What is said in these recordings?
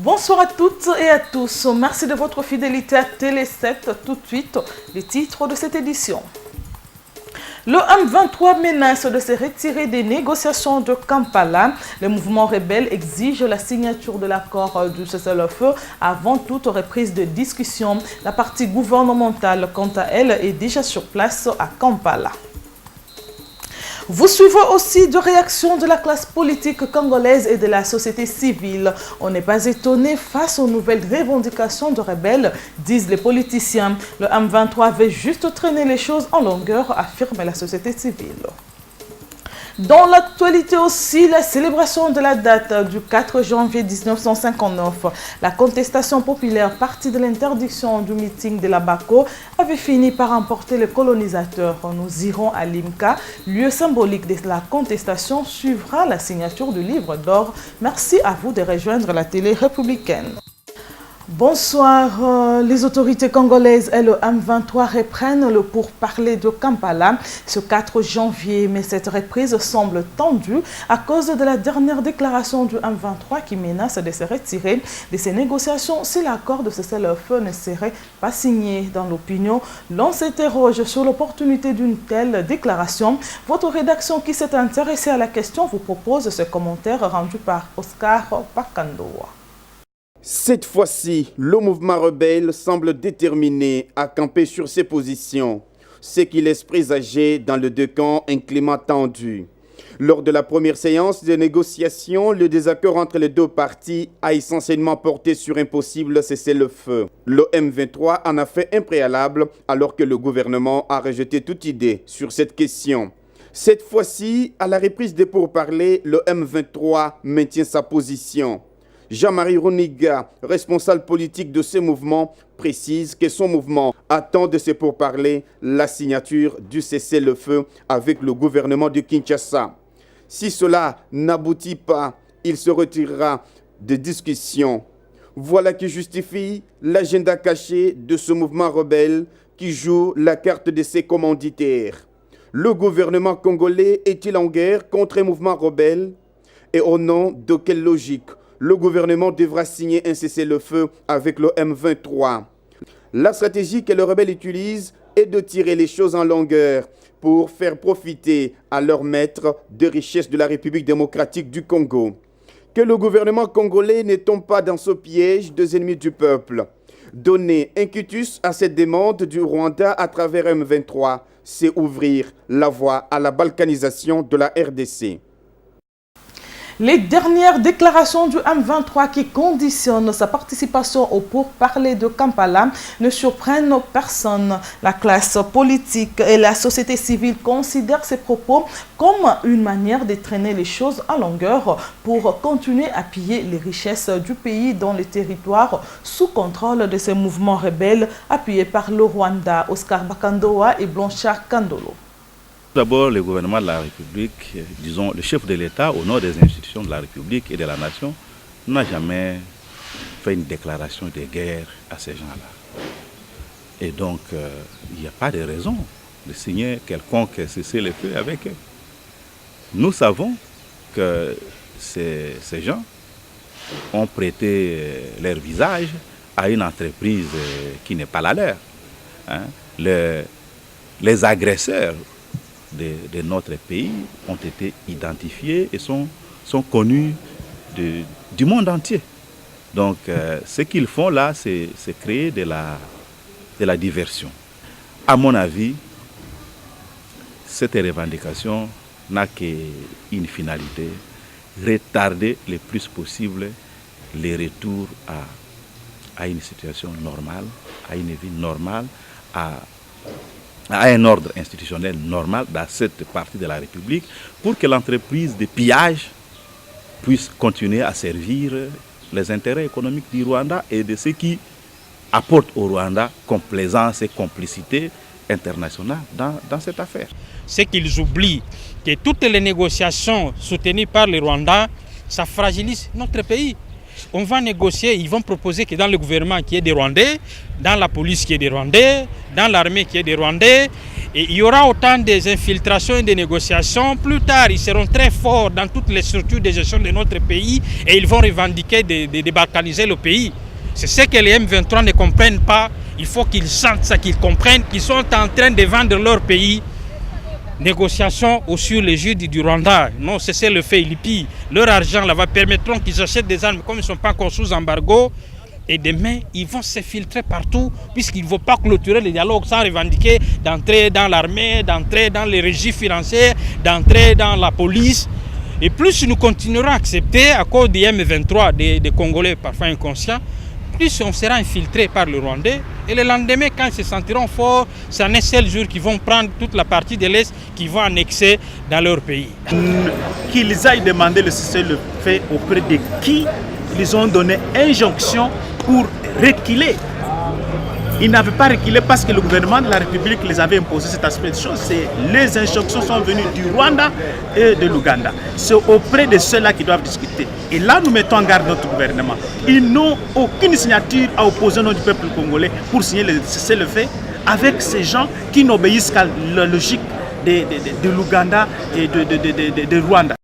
Bonsoir à toutes et à tous. Merci de votre fidélité à Télé 7. Tout de suite, les titres de cette édition. Le M23 menace de se retirer des négociations de Kampala. Le mouvement rebelle exige la signature de l'accord du cessez-le-feu avant toute reprise de discussion. La partie gouvernementale, quant à elle, est déjà sur place à Kampala. Vous suivez aussi de réactions de la classe politique congolaise et de la société civile. On n'est pas étonné face aux nouvelles revendications de rebelles, disent les politiciens. Le M23 veut juste traîner les choses en longueur, affirme la société civile. Dans l'actualité aussi, la célébration de la date du 4 janvier 1959, la contestation populaire partie de l'interdiction du meeting de la Bako avait fini par emporter les colonisateurs. Nous irons à Limca, lieu symbolique de la contestation, suivra la signature du livre d'or. Merci à vous de rejoindre la télé républicaine. Bonsoir, les autorités congolaises et le M23 reprennent le pourparler de Kampala ce 4 janvier, mais cette reprise semble tendue à cause de la dernière déclaration du M23 qui menace de se retirer de ces négociations si l'accord de cessez-le-feu ne serait pas signé. Dans l'opinion, l'on s'interroge sur l'opportunité d'une telle déclaration. Votre rédaction qui s'est intéressée à la question vous propose ce commentaire rendu par Oscar Pakandoa. Cette fois-ci, le mouvement rebelle semble déterminé à camper sur ses positions, ce qui laisse présager dans les deux camps un climat tendu. Lors de la première séance de négociation, le désaccord entre les deux parties a essentiellement porté sur un possible cessez-le-feu. Le M23 en a fait un préalable alors que le gouvernement a rejeté toute idée sur cette question. Cette fois-ci, à la reprise des pourparlers, le M23 maintient sa position. Jean-Marie Roniga, responsable politique de ce mouvement, précise que son mouvement attend de ces pourparlers la signature du cessez-le-feu avec le gouvernement de Kinshasa. Si cela n'aboutit pas, il se retirera de discussions. Voilà qui justifie l'agenda caché de ce mouvement rebelle qui joue la carte de ses commanditaires. Le gouvernement congolais est-il en guerre contre un mouvement rebelle? Et au nom de quelle logique le gouvernement devra signer un cessez-le-feu avec le M23. La stratégie que le rebelle utilise est de tirer les choses en longueur pour faire profiter à leur maître des richesses de la République démocratique du Congo. Que le gouvernement congolais ne tombe pas dans ce piège des ennemis du peuple. Donner un quitus à cette demande du Rwanda à travers M23, c'est ouvrir la voie à la balkanisation de la RDC. Les dernières déclarations du M23 qui conditionnent sa participation au pourparlers de Kampala ne surprennent personne. La classe politique et la société civile considèrent ces propos comme une manière de traîner les choses en longueur pour continuer à piller les richesses du pays dans les territoires sous contrôle de ces mouvements rebelles appuyés par le Rwanda. Oscar Bakandoa et Blanchard Kandolo. D'abord, le gouvernement de la République, disons le chef de l'État, au nom des institutions de la République et de la nation, n'a jamais fait une déclaration de guerre à ces gens-là. Et donc, il n'y a pas de raison de signer quelconque cessez-le-feu avec eux. Nous savons que ces gens ont prêté leur visage à une entreprise qui n'est pas la leur. Hein. Les agresseurs de notre pays ont été identifiés et sont connus du monde entier. Donc ce qu'ils font là, c'est créer de la diversion. À mon avis, cette revendication n'a qu'une finalité, retarder le plus possible les retours à une situation normale, à une vie normale, à un ordre institutionnel normal dans cette partie de la République pour que l'entreprise de pillage puisse continuer à servir les intérêts économiques du Rwanda et de ceux qui apportent au Rwanda complaisance et complicité internationale dans cette affaire. C'est qu'ils oublient que toutes les négociations soutenues par le Rwanda, ça fragilise notre pays. On va négocier, ils vont proposer que dans le gouvernement qui est des Rwandais, dans la police qui est des Rwandais, dans l'armée qui est des Rwandais, Et il y aura autant des infiltrations et des négociations. Plus tard, ils seront très forts dans toutes les structures de gestion de notre pays et ils vont revendiquer de débalkaniser le pays. C'est ce que les M23 ne comprennent pas. Il faut qu'ils sentent ça, qu'ils comprennent qu'ils sont en train de vendre leur pays. Négociations sur les juges du Rwanda. Non, c'est le fait, ils pillent. Leur argent là-bas permettront qu'ils achètent des armes comme ils ne sont pas encore sous embargo. Et demain, ils vont s'infiltrer partout puisqu'ils ne vont pas clôturer les dialogues sans revendiquer d'entrer dans l'armée, d'entrer dans les régies financières, d'entrer dans la police. Et plus nous continuerons à accepter à cause des M23, des Congolais parfois inconscients, plus on sera infiltré par le Rwandais. Et le lendemain, quand ils se sentiront forts, c'est en un seul jour qu'ils vont prendre toute la partie de l'Est qu'ils vont annexer dans leur pays. Qu'ils aillent demander le cessez-le-feu auprès de qui ils ont donné injonction pour reculer. Ils n'avaient pas reculé parce que le gouvernement de la République les avait imposé cet aspect de choses. Les injonctions sont venues du Rwanda et de l'Ouganda. C'est auprès de ceux-là qui doivent discuter. Et là, nous mettons en garde notre gouvernement. Ils n'ont aucune signature à opposer au nom du peuple congolais pour signer le cessez-le-feu avec ces gens qui n'obéissent qu'à la logique de l'Ouganda et de Rwanda.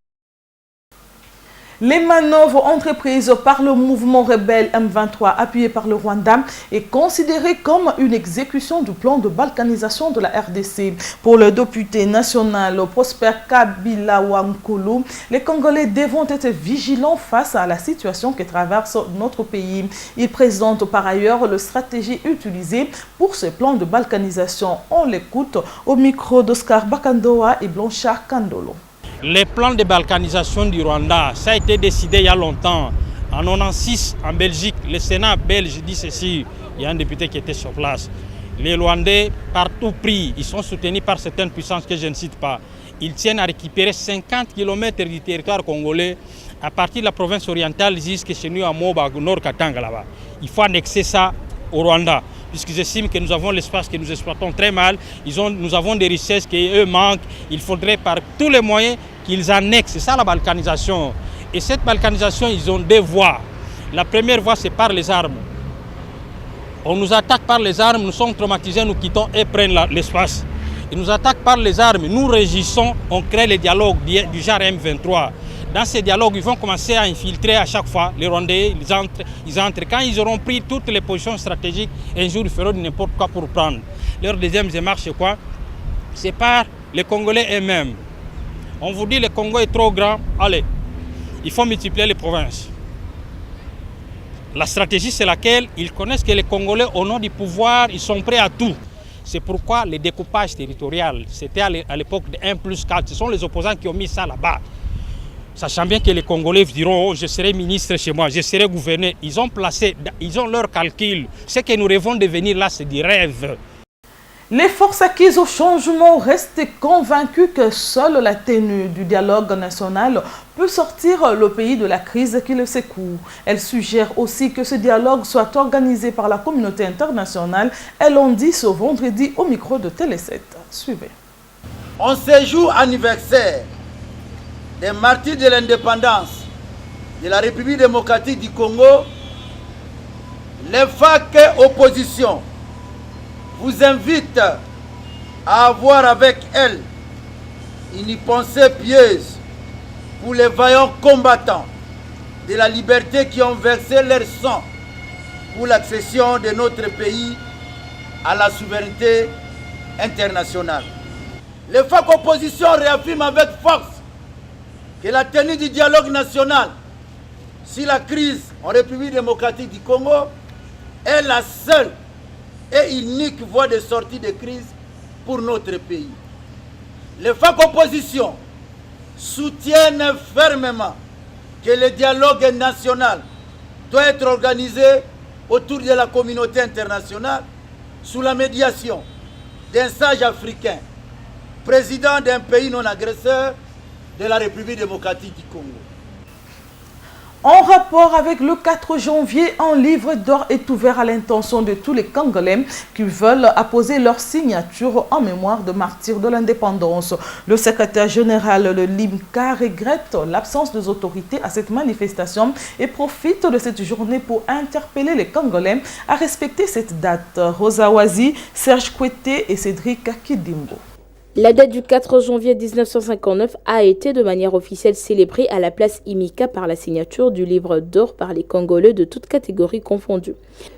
Les manœuvres entreprises par le mouvement rebelle M23 appuyé par le Rwanda est considérée comme une exécution du plan de balkanisation de la RDC. Pour le député national Prosper Kabila Wankulu, les Congolais devront être vigilants face à la situation que traverse notre pays. Il présente par ailleurs la stratégie utilisée pour ce plan de balkanisation. On l'écoute au micro d'Oscar Bakandoa et Blanchard Kandolo. Les plans de balkanisation du Rwanda, ça a été décidé il y a longtemps. En 1996, en Belgique, le Sénat belge dit ceci. Il y a un député qui était sur place. Les Rwandais, par tout prix, ils sont soutenus par certaines puissances que je ne cite pas. Ils tiennent à récupérer 50 km du territoire congolais à partir de la province orientale jusqu'à chez nous à Moba, au nord Katanga là-bas. Il faut annexer ça au Rwanda, puisqu'ils estiment que nous avons l'espace que nous exploitons très mal. Nous avons des richesses qui eux manquent. Il faudrait par tous les moyens qu'ils annexent. C'est ça la balkanisation. Et cette balkanisation, ils ont deux voies. La première voie, c'est par les armes. On nous attaque par les armes, nous sommes traumatisés, nous quittons et prennent l'espace. Ils nous attaquent par les armes, nous régissons, on crée les dialogues du genre M23. Dans ces dialogues, ils vont commencer à infiltrer à chaque fois les Rwandais, ils entrent. Quand ils auront pris toutes les positions stratégiques, un jour ils feront n'importe quoi pour prendre. Leur deuxième démarche, c'est quoi? C'est par les Congolais eux-mêmes. On vous dit le Congo est trop grand, allez, il faut multiplier les provinces. La stratégie, c'est laquelle? Ils connaissent que les Congolais, au nom du pouvoir, ils sont prêts à tout. C'est pourquoi le découpage territorial, c'était à l'époque de 1+4. Ce sont les opposants qui ont mis ça là-bas. Sachant bien que les Congolais diront, oh, je serai ministre chez moi, je serai gouverneur. Ils ont leur calcul. Ce que nous rêvons de devenir là, c'est du rêve. Les forces acquises au changement restent convaincues que seule la tenue du dialogue national peut sortir le pays de la crise qui le secoue. Elles suggèrent aussi que ce dialogue soit organisé par la communauté internationale. Elles l'ont dit ce vendredi au micro de Télé 7. Suivez. En ce jour anniversaire des martyrs de l'indépendance de la République démocratique du Congo, les FAC opposition vous invitent à avoir avec elles une pensée pieuse pour les vaillants combattants de la liberté qui ont versé leur sang pour l'accession de notre pays à la souveraineté internationale. Les FAC opposition réaffirment avec force que la tenue du dialogue national sur la crise en République démocratique du Congo est la seule et unique voie de sortie de crise pour notre pays. Les FAC opposition soutiennent fermement que le dialogue national doit être organisé autour de la communauté internationale sous la médiation d'un sage africain, président d'un pays non agresseur de la République démocratique du Congo. En rapport avec le 4 janvier, un livre d'or est ouvert à l'intention de tous les Congolais qui veulent apposer leur signature en mémoire de martyrs de l'indépendance. Le secrétaire général de l'IMCA regrette l'absence des autorités à cette manifestation et profite de cette journée pour interpeller les Congolais à respecter cette date. Rosa Wazi, Serge Kouete et Cédric Kidimbo. La date du 4 janvier 1959 a été de manière officielle célébrée à la place Imika par la signature du livre d'or par les Congolais de toutes catégories confondues.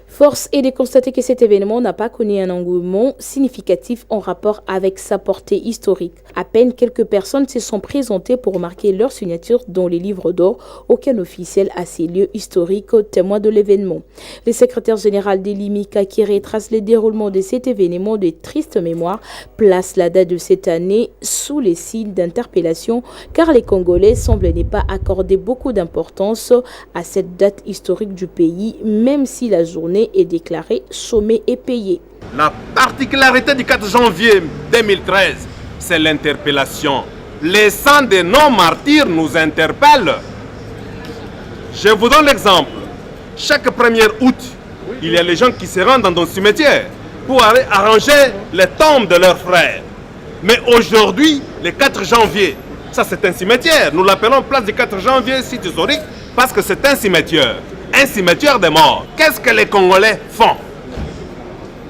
Force est de constater que cet événement n'a pas connu un engouement significatif en rapport avec sa portée historique. À peine quelques personnes se sont présentées pour marquer leur signature dans les livres d'or, aucun officiel à ces lieux historiques témoin de l'événement. Le secrétaire général de l'IMICA, qui retrace le déroulement de cet événement de triste mémoire, place la date de cette année sous les signes d'interpellation car les Congolais semblent ne pas accorder beaucoup d'importance à cette date historique du pays, même si la journée est déclarée chômée et payée. La particularité du 4 janvier 2013, c'est l'interpellation. Les sangs de nos martyrs nous interpellent. Je vous donne l'exemple. Chaque 1er août, il y a les gens qui se rendent dans un cimetière pour aller arranger les tombes de leurs frères. Mais aujourd'hui, le 4 janvier, ça c'est un cimetière. Nous l'appelons place du 4 janvier, site historique, parce que c'est un cimetière des morts. Qu'est-ce que les Congolais font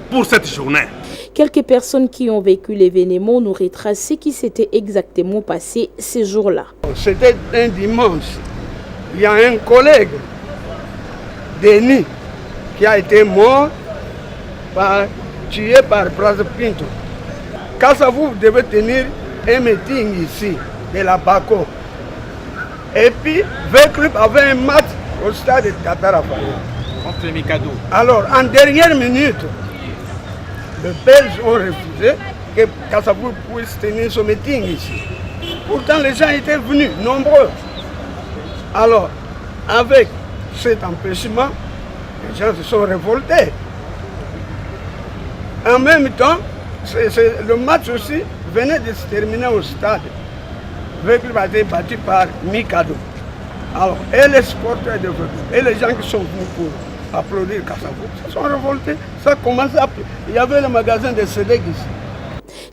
pour cette journée? Quelques personnes qui ont vécu l'événement nous retracent ce qui s'était exactement passé ces jours-là. C'était un dimanche. Il y a un collègue, Denis, qui a été mort, tué par Place Pinto. Kassavou devait tenir un meeting ici, de la BACO. Et puis, V-Club avait un match au stade de Tatarafa. Contre Mikado. Alors, en dernière minute, les Belges ont refusé que Kassavou puisse tenir son meeting ici. Pourtant, les gens étaient venus, nombreux. Alors, avec cet empêchement, les gens se sont révoltés. En même temps, le match aussi venait de se terminer au stade. Le club a été battu par Mikado. Alors, et les supporters de Veclub, et les gens qui sont venus pour applaudir Kassavou, se sont révoltés. Ça commence à... Il y avait le magasin de Sédèque ici.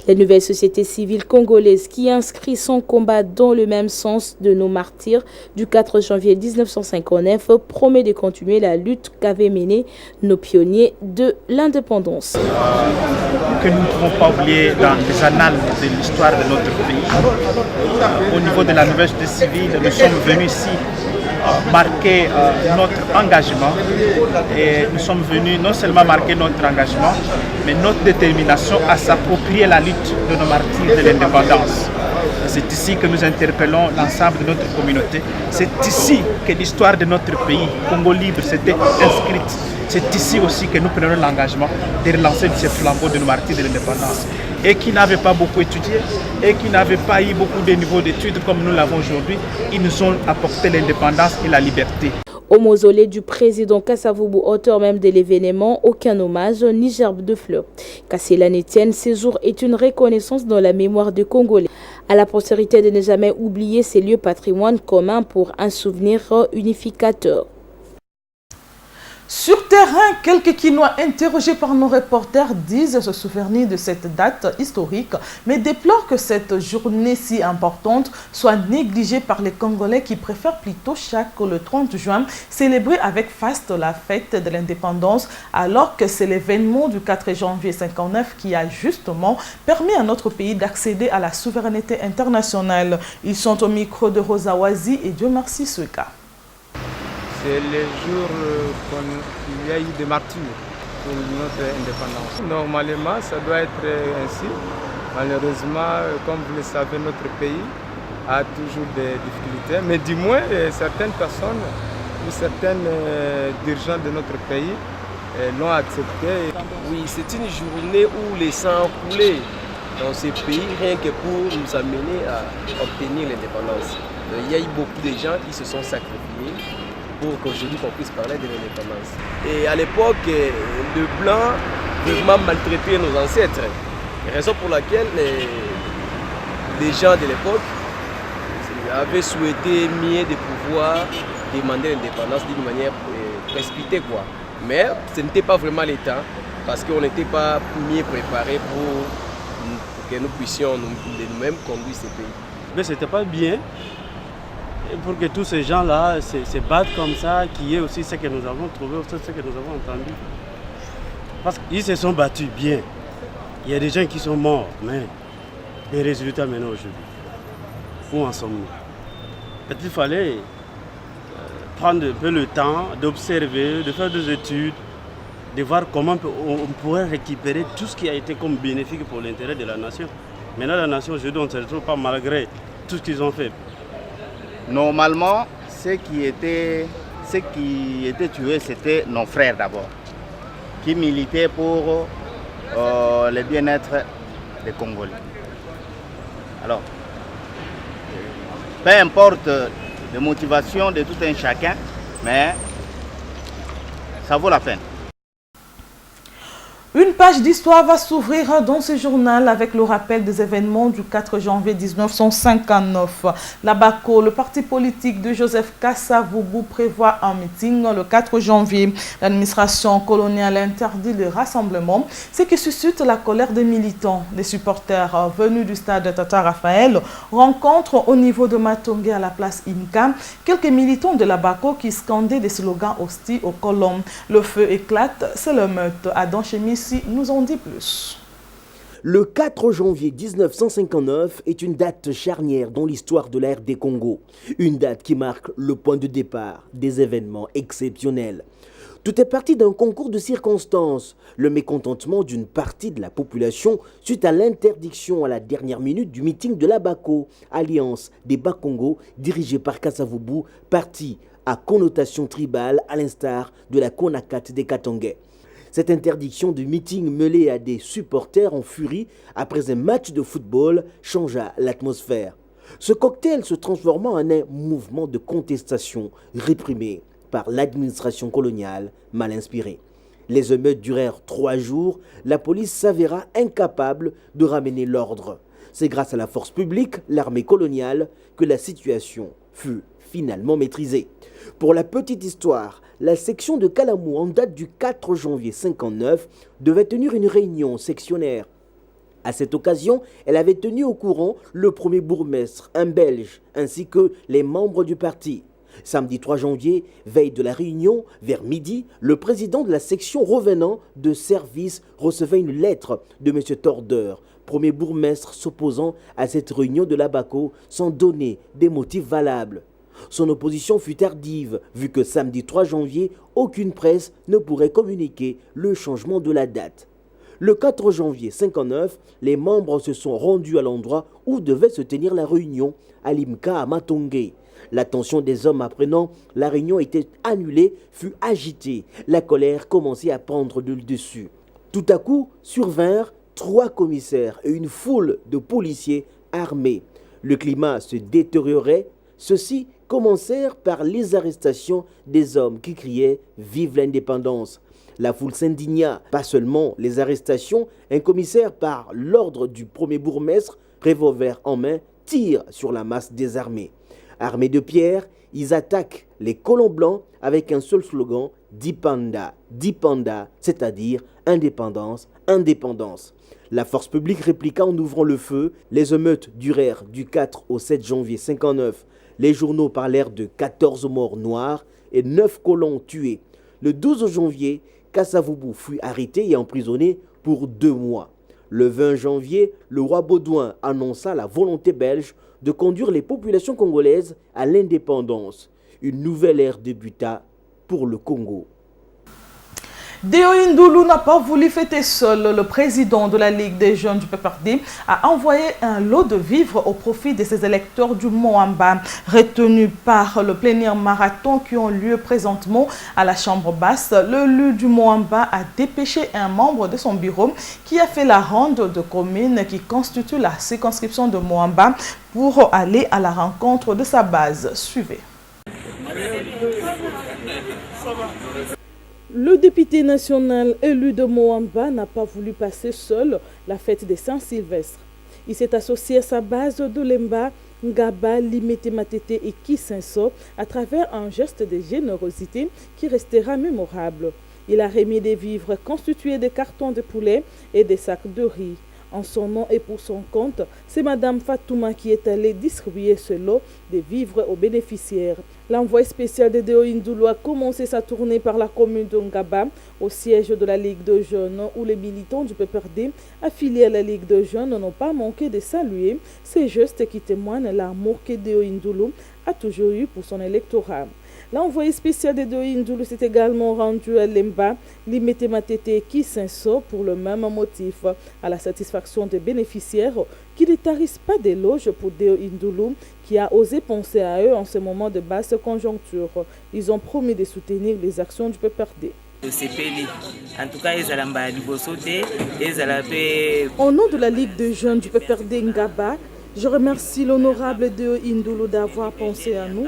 La nouvelle société civile congolaise qui inscrit son combat dans le même sens de nos martyrs du 4 janvier 1959 promet de continuer la lutte qu'avaient menée nos pionniers de l'indépendance. Que nous ne pouvons pas oublier dans les annales de l'histoire de notre pays. Au niveau de la nouvelle société civile, nous sommes venus ici marquer notre engagement et nous sommes venus non seulement marquer notre engagement mais notre détermination à s'approprier la lutte de nos martyrs de l'indépendance. C'est ici que nous interpellons l'ensemble de notre communauté. C'est ici que l'histoire de notre pays, Congo libre, s'était inscrite. C'est ici aussi que nous prenons l'engagement de relancer ce flambeau de nos martyrs de l'indépendance. Et qui n'avaient pas beaucoup étudié, et qui n'avaient pas eu beaucoup de niveaux d'études comme nous l'avons aujourd'hui, ils nous ont apporté l'indépendance et la liberté. Au mausolée du président Kasavubu, auteur même de l'événement, aucun hommage ni gerbe de fleurs. Qu'à cela ne tienne, ce jour est une reconnaissance dans la mémoire des Congolais. À la postérité de ne jamais oublier ces lieux patrimoine commun pour un souvenir unificateur. Sur terrain, quelques Quinois interrogés par nos reporters disent se souvenir de cette date historique, mais déplorent que cette journée si importante soit négligée par les Congolais qui préfèrent plutôt le 30 juin célébrer avec faste la fête de l'indépendance, alors que c'est l'événement du 4 janvier 1959 qui a justement permis à notre pays d'accéder à la souveraineté internationale. Ils sont au micro de Rosa Wazi et Dieu merci Sueka. C'est le jour qu'il y a eu des martyrs pour notre indépendance. Normalement, ça doit être ainsi. Malheureusement, comme vous le savez, notre pays a toujours des difficultés. Mais du moins, certaines personnes ou certains dirigeants de notre pays l'ont accepté. Oui, c'est une journée où les sangs coulaient dans ce pays, rien que pour nous amener à obtenir l'indépendance. Il y a eu beaucoup de gens qui se sont sacrifiés pour qu'aujourd'hui on puisse parler de l'indépendance. Et à l'époque, le blanc vraiment maltraitait nos ancêtres. Raison pour laquelle les gens de l'époque avaient souhaité mieux de pouvoir demandé l'indépendance d'une manière précipitée, quoi. Mais ce n'était pas vraiment le temps, parce qu'on n'était pas mieux préparés pour que nous puissions nous-mêmes conduire ce pays. Mais ce n'était pas bien pour que tous ces gens-là se battent comme ça, qu'il y ait aussi ce que nous avons trouvé, aussi ce que nous avons entendu. Parce qu'ils se sont battus bien. Il y a des gens qui sont morts, mais les résultats maintenant aujourd'hui. Où en sommes-nous? Il fallait prendre un peu le temps d'observer, de faire des études, de voir comment on pourrait récupérer tout ce qui a été comme bénéfique pour l'intérêt de la nation. Maintenant, la nation aujourd'hui, on ne se retrouve pas malgré tout ce qu'ils ont fait. Normalement, ceux qui étaient tués, c'était nos frères d'abord, qui militaient pour le bien-être des Congolais. Alors, peu importe les motivations de tout un chacun, mais ça vaut la peine. Une page d'histoire va s'ouvrir dans ce journal avec le rappel des événements du 4 janvier 1959. La BACO, le parti politique de Joseph Kasavubu, prévoit un meeting le 4 janvier. L'administration coloniale interdit le rassemblement, ce qui suscite la colère des militants. Les supporters venus du stade Tata Raphaël rencontrent au niveau de Matongé à la place Imka quelques militants de la BACO qui scandaient des slogans hostiles aux colons. Le feu éclate, c'est le meute. Adam Chemis nous en dit plus. Le 4 janvier 1959 est une date charnière dans l'histoire de la RD Congo. Une date qui marque le point de départ des événements exceptionnels. Tout est parti d'un concours de circonstances, le mécontentement d'une partie de la population suite à l'interdiction à la dernière minute du meeting de la BACO, Alliance des Bas-Congo, dirigée par Kasavubu, parti à connotation tribale à l'instar de la Konakat des Katangais. Cette interdiction de meeting mêlée à des supporters en furie après un match de football changea l'atmosphère. Ce cocktail se transforma en un mouvement de contestation réprimé par l'administration coloniale mal inspirée. Les émeutes durèrent 3 jours, la police s'avéra incapable de ramener l'ordre. C'est grâce à la force publique, l'armée coloniale, que la situation fut finalement maîtrisée. Pour la petite histoire, la section de Kalamou, en date du 4 janvier 1959, devait tenir une réunion sectionnaire. À cette occasion, elle avait tenu au courant le premier bourgmestre, un Belge, ainsi que les membres du parti. Samedi 3 janvier, veille de la réunion, vers midi, le président de la section revenant de service recevait une lettre de M. Tordeur, premier bourgmestre s'opposant à cette réunion de la BACO sans donner des motifs valables. Son opposition fut tardive, vu que samedi 3 janvier, aucune presse ne pourrait communiquer le changement de la date. Le 4 janvier 1959, les membres se sont rendus à l'endroit où devait se tenir la réunion, à Limka à Matongé. L'attention des hommes apprenant la réunion était annulée fut agitée. La colère commençait à prendre le dessus. Tout à coup, survinrent 3 commissaires et une foule de policiers armés. Le climat se détériorait. Ceux-ci commencèrent par les arrestations des hommes qui criaient « Vive l'indépendance ». La foule s'indigna, pas seulement les arrestations, un commissaire par l'ordre du premier bourgmestre, revolver en main, tire sur la masse désarmée. Armés de pierre, ils attaquent les colons blancs avec un seul slogan « Dipanda », Dipanda, c'est-à-dire « Indépendance, indépendance ». La force publique répliqua en ouvrant le feu. Les émeutes durèrent du 4 au 7 janvier 1959. Les journaux parlèrent de 14 morts noirs et 9 colons tués. Le 12 janvier, Kasavubu fut arrêté et emprisonné pour 2 mois. Le 20 janvier, le roi Baudouin annonça la volonté belge de conduire les populations congolaises à l'indépendance. Une nouvelle ère débuta pour le Congo. Deo Ndoulou n'a pas voulu fêter seul. Le président de la Ligue des jeunes du PPRD a envoyé un lot de vivres au profit de ses électeurs du Moamba, retenus par le plénière marathon qui ont lieu présentement à la Chambre basse. L'élu du Moamba a dépêché un membre de son bureau qui a fait la ronde de communes qui constitue la circonscription de Moamba pour aller à la rencontre de sa base. Suivez. Le député national élu de Moamba n'a pas voulu passer seul la fête des Saint-Sylvestre. Il s'est associé à sa base de Lemba Ngaba, Limete Matete et Kisenso à travers un geste de générosité qui restera mémorable. Il a remis des vivres constitués de cartons de poulet et des sacs de riz. En son nom et pour son compte, c'est Madame Fatouma qui est allée distribuer ce lot de vivres aux bénéficiaires. L'envoyé spécial de Deo Indulu a commencé sa tournée par la commune de Ngaba, au siège de la Ligue de Jeunes, où les militants du PPRD affiliés à la Ligue de Jeunes n'ont pas manqué de saluer ces gestes qui témoignent l'amour que Deo Indulu a toujours eu pour son électorat. L'envoyé spécial de Deo Indulu s'est également rendu à Lemba, Limete Matete et Kisenso pour le même motif, à la satisfaction des bénéficiaires qui ne tarissent pas d'éloges pour Deo Indulu, qui a osé penser à eux en ce moment de basse conjoncture. Ils ont promis de soutenir les actions du PPRD. Au nom de la Ligue de jeunes du PPRD Ngaba, je remercie l'honorable Deo Indulu d'avoir pensé à nous.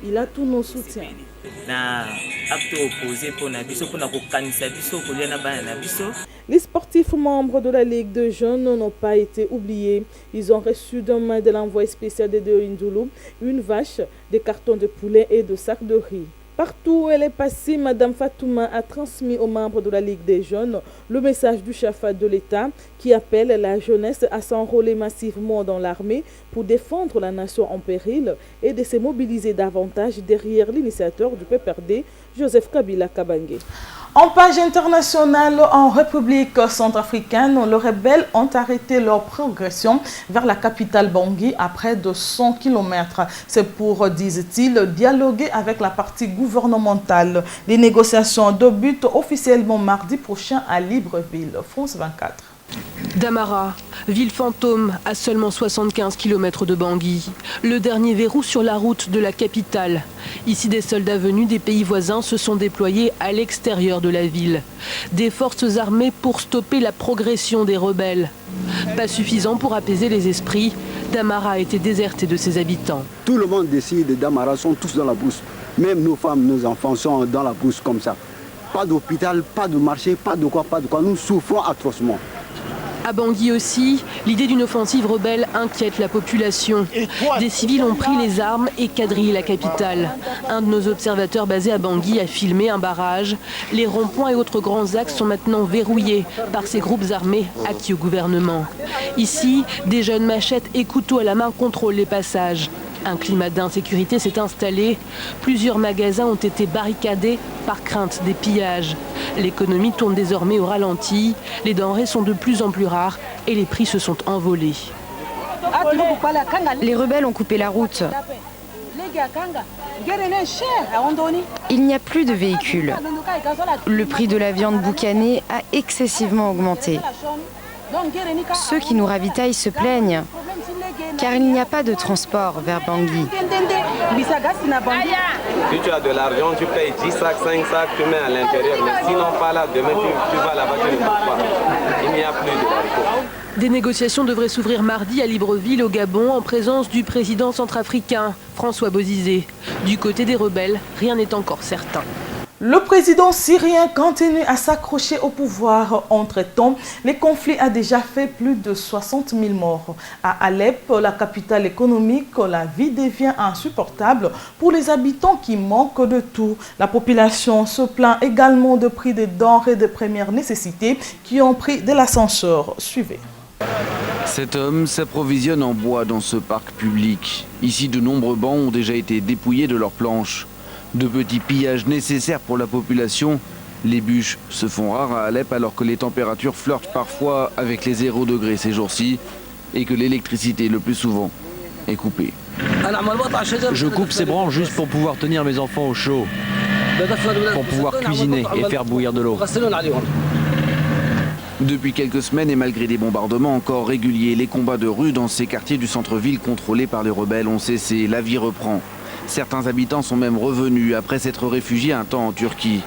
Il a tous nos soutiens. Les sportifs membres de la Ligue de jeunes n'ont pas été oubliés. Ils ont reçu d'un main de l'envoyé spécial de Deo Indulu une vache, des cartons de poulet et de sacs de riz. Partout où elle est passée, Madame Fatouma a transmis aux membres de la Ligue des jeunes le message du chef de l'État qui appelle la jeunesse à s'enrôler massivement dans l'armée pour défendre la nation en péril et de se mobiliser davantage derrière l'initiateur du PPRD, Joseph Kabila Kabange. En page internationale, en République centrafricaine, les rebelles ont arrêté leur progression vers la capitale Bangui à près de 100 km. C'est pour, disent-ils, dialoguer avec la partie gouvernementale. Les négociations débutent officiellement mardi prochain à Libreville, France 24. Damara, ville fantôme à seulement 75 km de Bangui. Le dernier verrou sur la route de la capitale. Ici, des soldats venus des pays voisins se sont déployés à l'extérieur de la ville. Des forces armées pour stopper la progression des rebelles. Pas suffisant pour apaiser les esprits, Damara a été déserté de ses habitants. Tout le monde décide de Damara sont tous dans la brousse. Même nos femmes, nos enfants sont dans la brousse comme ça. Pas d'hôpital, pas de marché, pas de quoi. Nous souffrons atrocement. À Bangui aussi, l'idée d'une offensive rebelle inquiète la population. Des civils ont pris les armes et quadrillé la capitale. Un de nos observateurs basé à Bangui a filmé un barrage. Les ronds-points et autres grands axes sont maintenant verrouillés par ces groupes armés acquis au gouvernement. Ici, des jeunes machettes et couteaux à la main contrôlent les passages. Un climat d'insécurité s'est installé. Plusieurs magasins ont été barricadés par crainte des pillages. L'économie tourne désormais au ralenti. Les denrées sont de plus en plus rares et les prix se sont envolés. Les rebelles ont coupé la route. Il n'y a plus de véhicules. Le prix de la viande boucanée a excessivement augmenté. Ceux qui nous ravitaillent se plaignent, car il n'y a pas de transport vers Bangui. Si tu as de l'argent, tu payes 10 sacs, 5 sacs, tu mets à l'intérieur. Mais sinon, pas là, demain tu vas là-bas, tu ne trouves pas. Il n'y a plus de haricots. Des négociations devraient s'ouvrir mardi à Libreville, au Gabon, en présence du président centrafricain, François Bozizé. Du côté des rebelles, rien n'est encore certain. Le président syrien continue à s'accrocher au pouvoir. Entre-temps, le conflit a déjà fait plus de 60 000 morts. À Alep, la capitale économique, la vie devient insupportable pour les habitants qui manquent de tout. La population se plaint également de prix des denrées de première nécessité qui ont pris de l'ascenseur. Suivez. Cet homme s'approvisionne en bois dans ce parc public. Ici, de nombreux bancs ont déjà été dépouillés de leurs planches. De petits pillages nécessaires pour la population. Les bûches se font rares à Alep alors que les températures flirtent parfois avec les 0 degrés ces jours-ci et que l'électricité le plus souvent est coupée. Je coupe ces branches juste pour pouvoir tenir mes enfants au chaud, pour pouvoir cuisiner et faire bouillir de l'eau. Depuis quelques semaines et malgré des bombardements encore réguliers, les combats de rue dans ces quartiers du centre-ville contrôlés par les rebelles ont cessé. La vie reprend. Certains habitants sont même revenus après s'être réfugiés un temps en Turquie.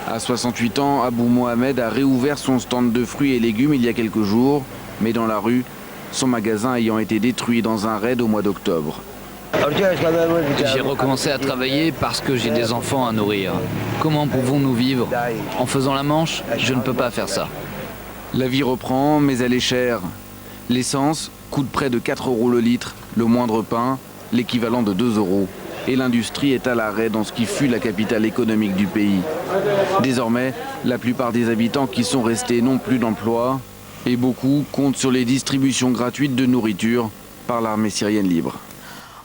À 68 ans, Abou Mohamed a réouvert son stand de fruits et légumes il y a quelques jours, mais dans la rue, son magasin ayant été détruit dans un raid au mois d'octobre. J'ai recommencé à travailler parce que j'ai des enfants à nourrir. Comment pouvons-nous vivre? En faisant la manche, je ne peux pas faire ça. La vie reprend, mais elle est chère. L'essence coûte près de 4 € le litre Le moindre pain, l'équivalent de 2 €. Et l'industrie est à l'arrêt dans ce qui fut la capitale économique du pays. Désormais, la plupart des habitants qui sont restés n'ont plus d'emploi et beaucoup comptent sur les distributions gratuites de nourriture par l'armée syrienne libre.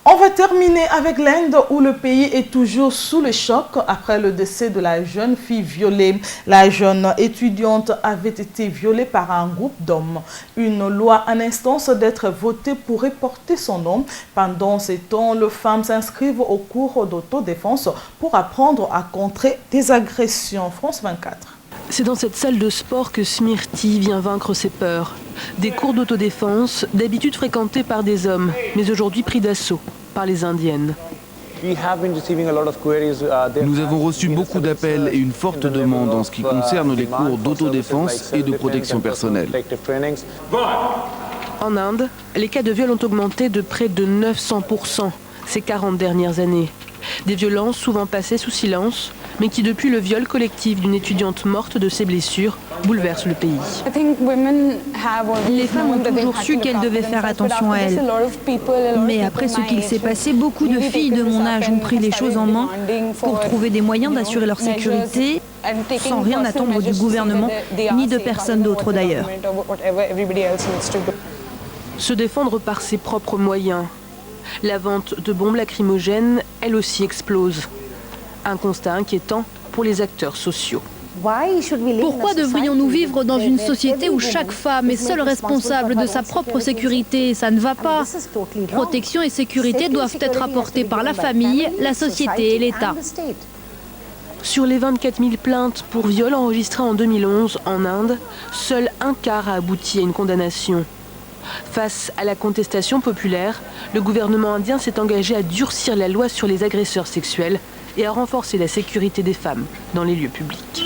On va terminer avec l'Inde où le pays est toujours sous le choc après le décès de la jeune fille violée. La jeune étudiante avait été violée par un groupe d'hommes. Une loi en instance d'être votée pourrait porter son nom. Pendant ces temps, les femmes s'inscrivent au cours d'autodéfense pour apprendre à contrer des agressions. France 24. C'est dans cette salle de sport que Smriti vient vaincre ses peurs. Des cours d'autodéfense, d'habitude fréquentés par des hommes, mais aujourd'hui pris d'assaut par les Indiennes. Nous avons reçu beaucoup d'appels et une forte demande en ce qui concerne les cours d'autodéfense et de protection personnelle. En Inde, les cas de viol ont augmenté de près de 900% ces 40 dernières années. Des violences souvent passées sous silence, mais qui depuis le viol collectif d'une étudiante morte de ses blessures, bouleversent le pays. Les femmes ont toujours su qu'elles devaient faire attention à elles. Mais après ce qu'il s'est passé, beaucoup de filles de mon âge ont pris les choses en main pour trouver des moyens d'assurer leur sécurité, sans rien attendre du gouvernement, ni de personne d'autre d'ailleurs. Se défendre par ses propres moyens. La vente de bombes lacrymogènes, elle aussi, explose. Un constat inquiétant pour les acteurs sociaux. Pourquoi devrions-nous vivre dans une société où chaque femme est seule responsable de sa propre sécurité? Ça ne va pas. Protection et sécurité doivent être apportées par la famille, la société et l'État. Sur les 24 000 plaintes pour viol enregistrées en 2011 en Inde, seul un quart a abouti à une condamnation. Face à la contestation populaire, le gouvernement indien s'est engagé à durcir la loi sur les agresseurs sexuels et à renforcer la sécurité des femmes dans les lieux publics.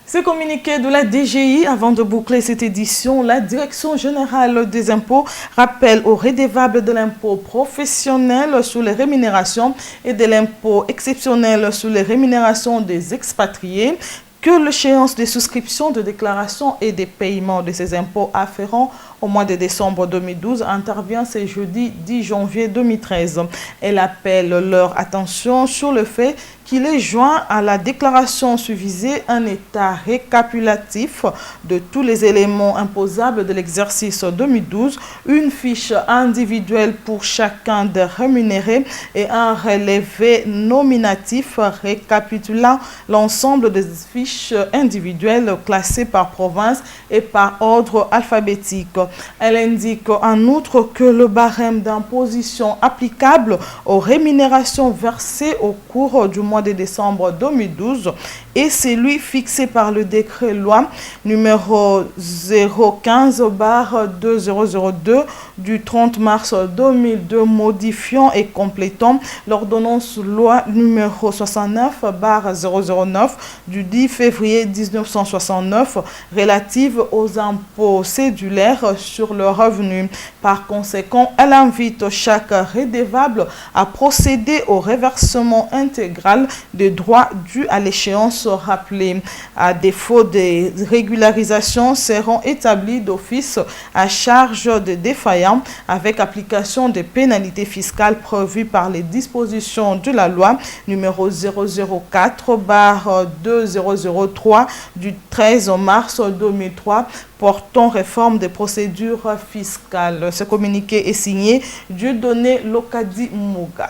Ce communiqué de la DGI, avant de boucler cette édition, la Direction générale des impôts rappelle aux redevables de l'impôt professionnel sur les rémunérations et de l'impôt exceptionnel sur les rémunérations des expatriés que l'échéance des souscriptions de déclaration et des paiements de ces impôts afférents au mois de décembre 2012 intervient ce jeudi 10 janvier 2013. Elle appelle leur attention sur le fait qu'il est joint à la déclaration susvisée un état récapitulatif de tous les éléments imposables de l'exercice 2012, une fiche individuelle pour chacun des rémunérés et un relevé nominatif récapitulant l'ensemble des fiches individuelles classées par province et par ordre alphabétique. Elle indique en outre que le barème d'imposition applicable aux rémunérations versées au cours du mois de décembre 2012 est celui fixé par le décret loi numéro 015/2002 du 30 mars 2002 modifiant et complétant l'ordonnance loi numéro 69/009 du 10 février 1969 relative aux impôts cédulaires sur le revenu. Par conséquent, elle invite chaque redevable à procéder au reversement intégral des droits dus à l'échéance rappelée. À défaut des régularisations seront établies d'office à charge des défaillants avec application des pénalités fiscales prévues par les dispositions de la loi numéro 004/2003 du 13 mars 2003 portant réforme des procédures fiscales. Ce communiqué est signé Dieudonné Lokadi Mouga.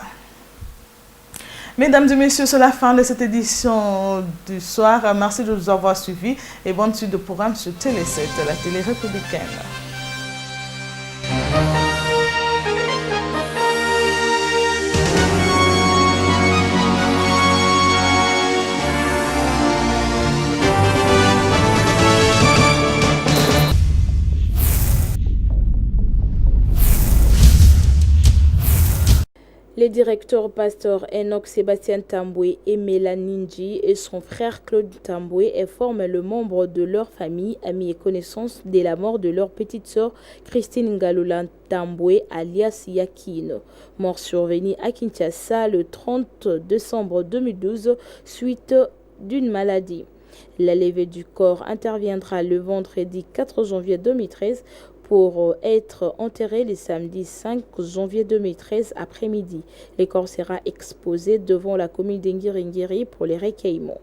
Mesdames et messieurs, c'est la fin de cette édition du soir. Merci de nous avoir suivis et bonne suite de programme sur Télé 7, la télé républicaine. Les directeurs pasteurs Enoch Sébastien Tamboué et Mélanie Ndji et son frère Claude Tamboué forment le membre de leur famille, amis et connaissances dès la mort de leur petite sœur Christine Ngaloula Tamboué alias Yakine, mort survenue à Kinshasa le 30 décembre 2012 suite d'une maladie. La levée du corps interviendra le vendredi 4 janvier 2013 pour être enterré le samedi 5 janvier 2013 après-midi. Le corps sera exposé devant la commune d'Ingiringiri pour les recueillements.